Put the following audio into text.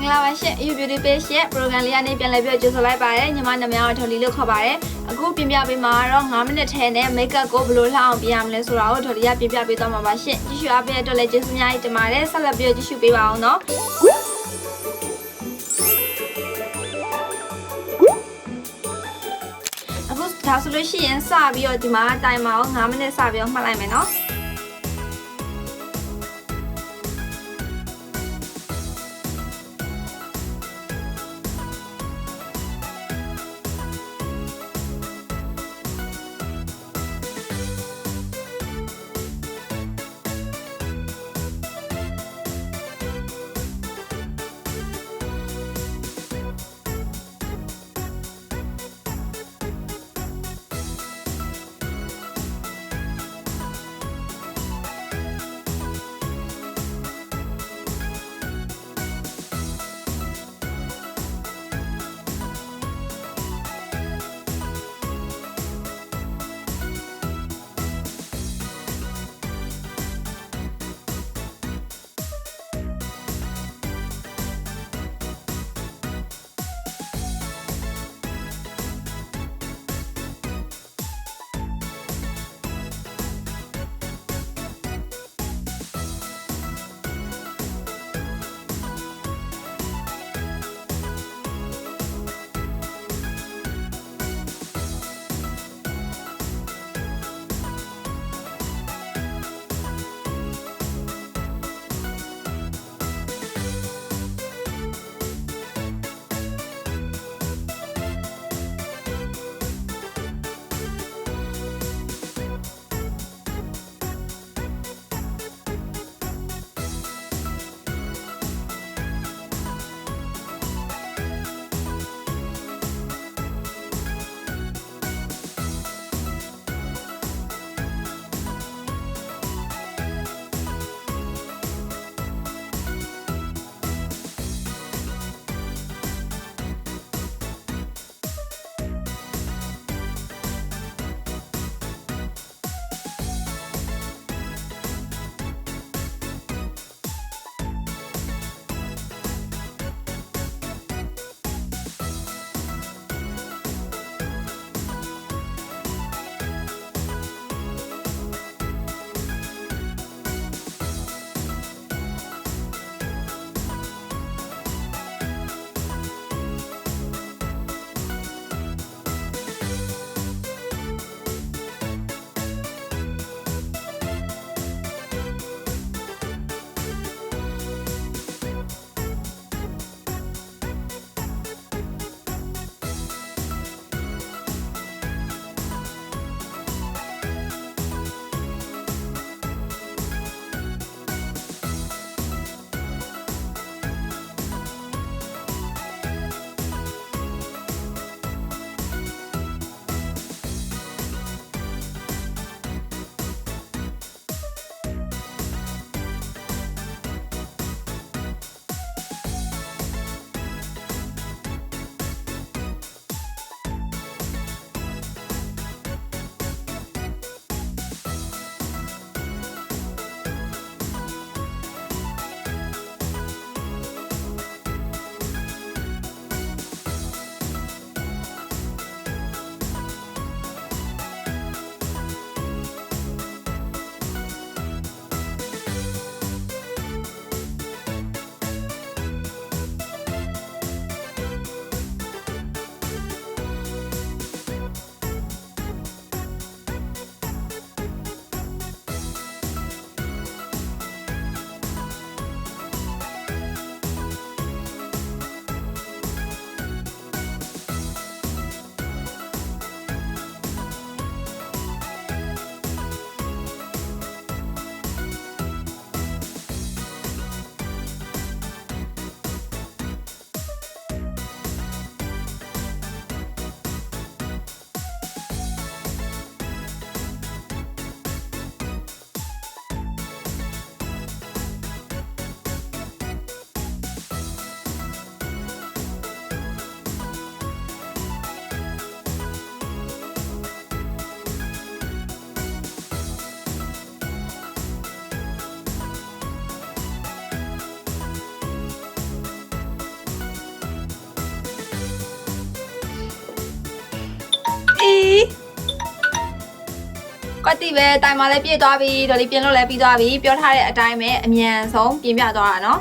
င်္ဂလာပါရှင်။ You Beauty Page ရဲ့ program လေးကနေပြန်လည်ပြီးကြိုဆိုလိုက်ပါရစေ။ညီမနာမည်က Dolly လို့ခေါ်ပါတယ်။အခုပြင်ပြပေးမှာတော့9မိနစ်ထဲနဲ့ makeup ကိုဘယ်လိုလှအောင်ပြရမလဲဆိုတာကို Dolly ကပြင်ပြပေးသွားမှာပါရှင်။ကြည့်ရှုအားပေးတဲ့အတွက်လည်းကျေးဇူးအများကြီးတင်ပါတယ်။ဆက်လက်ပြီးကြည့်ရှုပေးပါအောင်နော်။အခုဒါဆိုလို့ရှိရင်စပြီးတော့ဒီမှာတိုင်မာကို9မိနစ်စပြီးတော့မှတ်လိုက်မယ်နော်။ ကွက်တိပဲတိုင်မှာလည်းပြည့်သွားပြီဒေါ်လီပြင်လို့လည်းပြီးသွားပြီပြောထားတဲ့အတိုင်းပဲအမြန်ဆုံးပြင်ပြသွားတာနော်